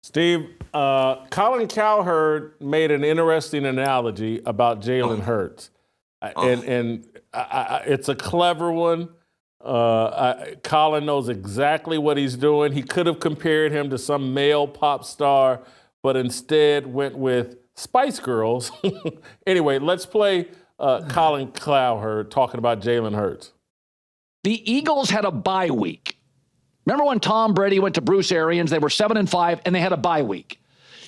Steve, Colin Cowherd made an interesting analogy about Jalen Hurts. It's a clever one. Colin knows exactly what he's doing. He could have compared him to some male pop star, but instead went with Spice Girls. Anyway, let's play Colin Cowherd talking about Jalen Hurts. The Eagles had a bye week. Remember when Tom Brady went to Bruce Arians? They were 7-5, and they had a bye week.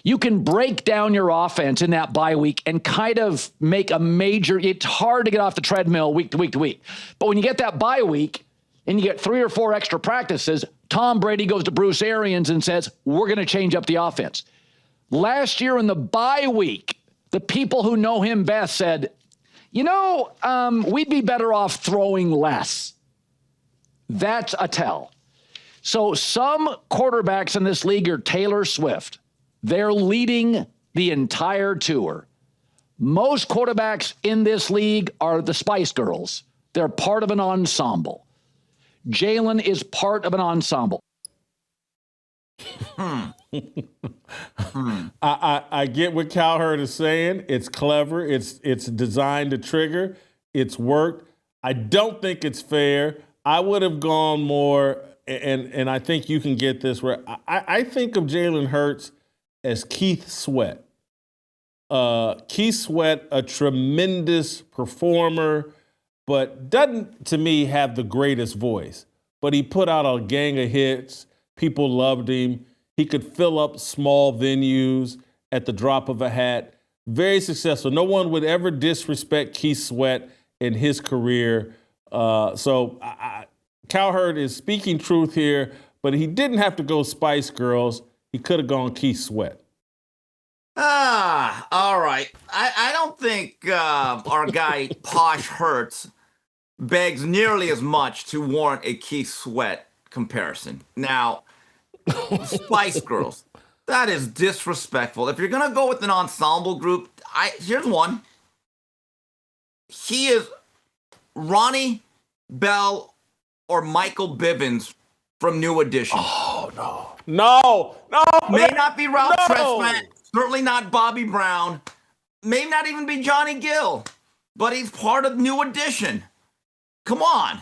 You can break down your offense in that bye week and kind of make a major. It's hard to get off the treadmill week to week to week. But when you get that bye week and you get 3 or 4 extra practices, Tom Brady goes to Bruce Arians and says, we're going to change up the offense. Last year in the bye week, the people who know him best said, we'd be better off throwing less. That's a tell. So some quarterbacks in this league are Taylor Swift. They're leading the entire tour. Most quarterbacks in this league are the Spice Girls. They're part of an ensemble. Jalen is part of an ensemble. I get what Cowherd is saying. It's clever. It's designed to trigger. It's worked. I don't think it's fair. I would have gone more, and I think you can get this, where I think of Jalen Hurts as Keith Sweat. Keith Sweat, a tremendous performer, but doesn't, to me, have the greatest voice. But he put out a gang of hits. People loved him. He could fill up small venues at the drop of a hat. Very successful. No one would ever disrespect Keith Sweat in his career. So Cowherd is speaking truth here, but he didn't have to go Spice Girls. He could have gone Keith Sweat. All right. I don't think our guy Posh Hurts begs nearly as much to warrant a Keith Sweat comparison. Now, Spice Girls, that is disrespectful. If you're going to go with an ensemble group, here's one. He is Ronnie Bell or Michael Bivins from New Edition. Oh, no. May not be Ralph Tresvant, certainly not Bobby Brown, may not even be Johnny Gill, but he's part of New Edition. Come on.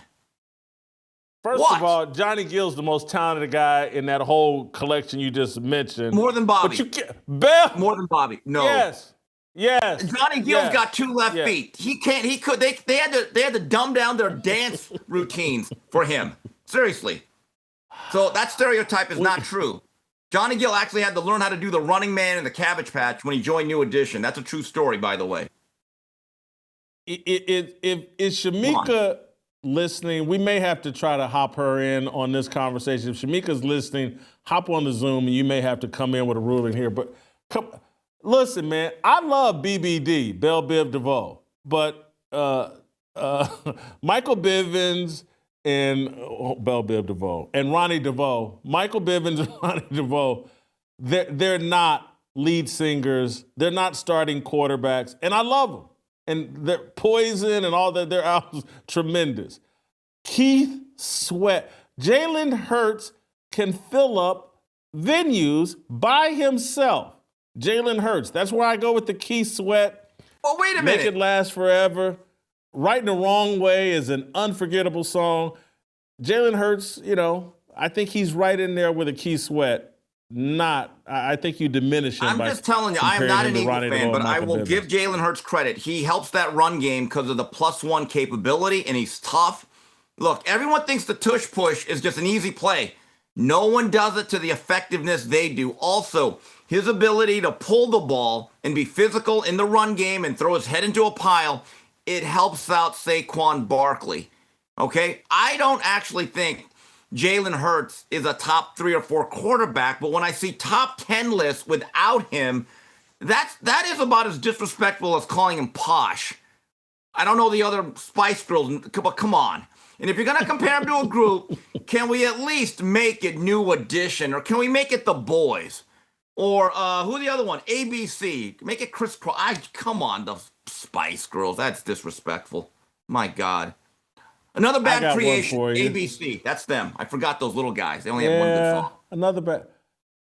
First of all, Johnny Gill's the most talented guy in that whole collection you just mentioned. More than Bobby. But you can't. Bell. More than Bobby. No. Yes. Johnny Gill's got 2 left feet. He can't. He could. They had to dumb down their dance routines for him. Seriously. So that stereotype is not true. Johnny Gill actually had to learn how to do the running man in the Cabbage Patch when he joined New Edition. That's a true story, by the way. Is Shamika listening? We may have to try to hop her in on this conversation. If Shamika's listening, hop on the Zoom, and you may have to come in with a ruling here. But listen, man, I love BBD, Belle Biv DeVoe, but Michael Bivins and Belle Biv DeVoe and Ronnie DeVoe, Michael Bivins and Ronnie DeVoe, they're not lead singers. They're not starting quarterbacks, and I love them. And their Poison and all that, their albums, tremendous. Keith Sweat. Jalen Hurts can fill up venues by himself. Jalen Hurts. That's where I go with the Keith Sweat. Well, wait a minute. Make It Last Forever. Right the Wrong Way is an unforgettable song. Jalen Hurts, I think he's right in there with a Keith Sweat. I think you diminish him. I'm just telling you, I am not an Eagles fan, but I will give Jalen Hurts credit. He helps that run game because of the +1 capability, and he's tough. Look, everyone thinks the tush push is just an easy play. No one does it to the effectiveness they do. Also, his ability to pull the ball and be physical in the run game and throw his head into a pile, it helps out Saquon Barkley. Okay? I don't actually think Jalen Hurts is a top 3 or 4 quarterback, but when I see top 10 lists without him, that is about as disrespectful as calling him Posh. I don't know the other Spice Girls, but come on. And if you're going to compare him to a group, can we at least make it New Edition, or can we make it the Boys? Or who the other one? ABC. Make it Chris Cross. Come on, the Spice Girls. That's disrespectful. My God. Another bad creation, ABC. That's them. I forgot those little guys. They only have one good song. Another bad.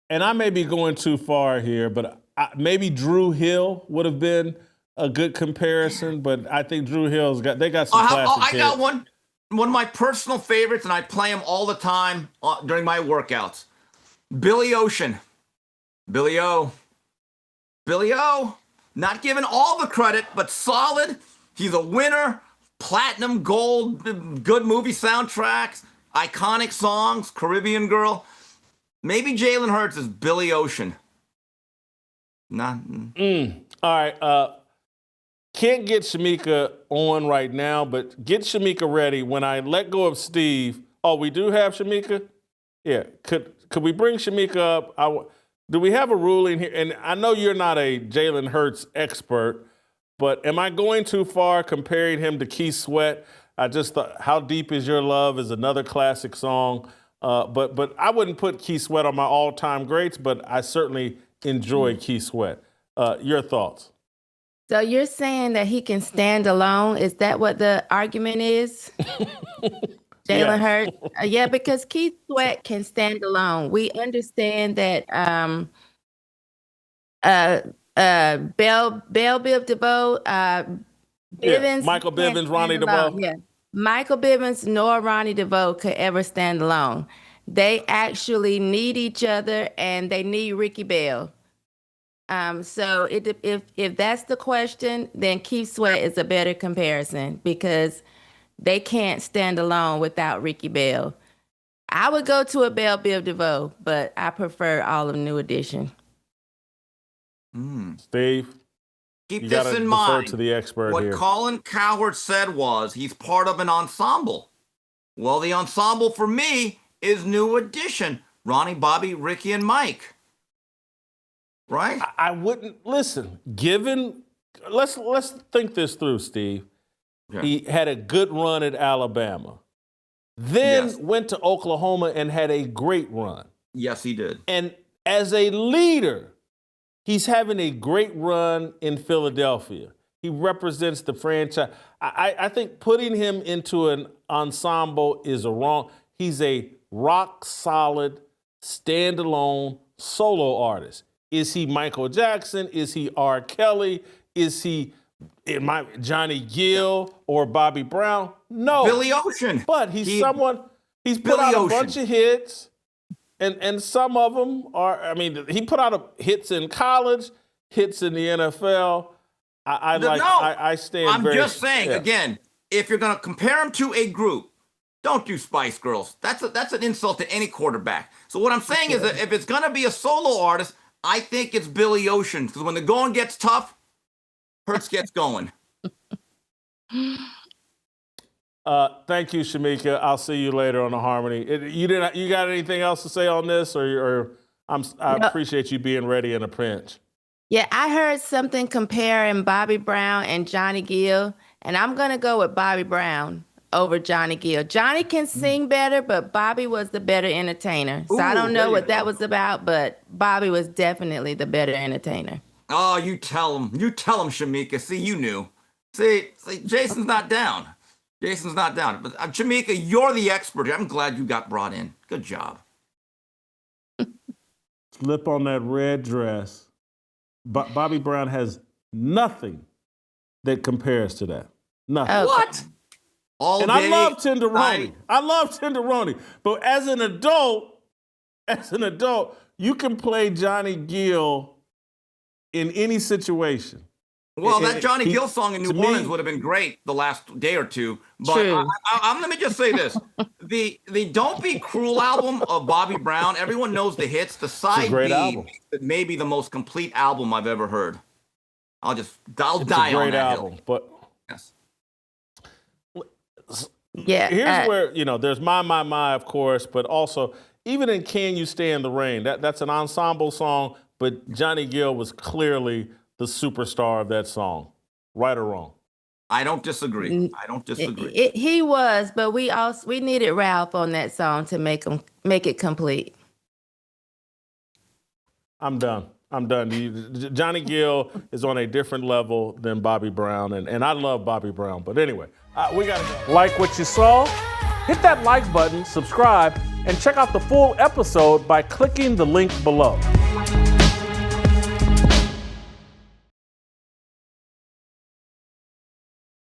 and I may be going too far here, but maybe Drew Hill would have been a good comparison, but I think Drew Hill's got some classic hits. I got one of my personal favorites, and I play him all the time during my workouts. Billy Ocean. Billy O. Not given all the credit, but solid. He's a winner. Platinum, gold, good movie soundtracks, iconic songs, Caribbean Girl. Maybe Jalen Hurts is Billy Ocean. Nah. All right. Can't get Shamika on right now, but get Shamika ready. When I let go of Steve, we do have Shamika? Yeah. Could we bring Shamika up? Do we have a ruling here? And I know you're not a Jalen Hurts expert, but am I going too far comparing him to Keith Sweat? I just thought, How Deep Is Your Love is another classic song. But I wouldn't put Keith Sweat on my all-time greats, but I certainly enjoy Keith Sweat. Your thoughts? So you're saying that he can stand alone? Is that what the argument is? Jalen Hurts? Yeah, because Keith Sweat can stand alone. We understand that Bell Biv DeVoe, Bivens. Michael Bivens, Ronnie DeVoe. Yeah. Michael Bivens nor Ronnie DeVoe could ever stand alone. They actually need each other, and they need Ricky Bell. So if that's the question, then Keith Sweat is a better comparison because they can't stand alone without Ricky Bell. I would go to a Bell Biv DeVoe, but I prefer all of New Edition. Steve, keep this in mind. To the expert what here. Colin Cowherd said was he's part of an ensemble. Well, the ensemble for me is New Edition. Ronnie, Bobby, Ricky, and Mike. Right? I wouldn't listen. Let's think this through, Steve. Yeah. He had a good run at Alabama, then went to Oklahoma and had a great run. Yes, he did. And as a leader, he's having a great run in Philadelphia. He represents the franchise. I think putting him into an ensemble is wrong. He's a rock solid, standalone solo artist. Is he Michael Jackson? Is he R. Kelly? Is he Johnny Gill or Bobby Brown? No. Billy Ocean. But he's put out a bunch of hits, and some of them are, he put out hits in college, hits in the NFL. I stand I'm just saying, again, if you're going to compare him to a group, don't do Spice Girls. That's an insult to any quarterback. So what I'm saying is that if it's going to be a solo artist, I think it's Billy Ocean, because when the going gets tough, Hurts gets going. Thank you, Shamika. I'll see you later on the Harmony. You got anything else to say on this, or I appreciate you being ready in a pinch. Yeah, I heard something comparing Bobby Brown and Johnny Gill, and I'm gonna go with Bobby Brown over Johnny Gill. Johnny can sing better, but Bobby was the better entertainer. So I don't know what that was about, but Bobby was definitely the better entertainer. Oh, you tell him, Shamika. See, you knew. See, Jason's not down. But Shamika, you're the expert. I'm glad you got brought in. Good job. Slip on that red dress. Bobby Brown has nothing that compares to that. Nothing. Okay. What? I love Tenderoni. But as an adult, you can play Johnny Gill in any situation. Well, that Johnny Gill song in New Orleans would have been great the last day or two. But let me just say this. The Don't Be Cruel album of Bobby Brown, everyone knows the hits. The side B may be the most complete album I've ever heard. I'll die on that album. Hill. But yes. Yeah. Here's where, there's My, of course, but also even in Can You Stay in the Rain, that's an ensemble song, but Johnny Gill was clearly the superstar of that song. Right or wrong? I don't disagree. He was, but we needed Ralph on that song to make it complete. I'm done. Johnny Gill is on a different level than Bobby Brown, and I love Bobby Brown. But anyway, we got to go. Like what you saw? Hit that like button, subscribe, and check out the full episode by clicking the link below.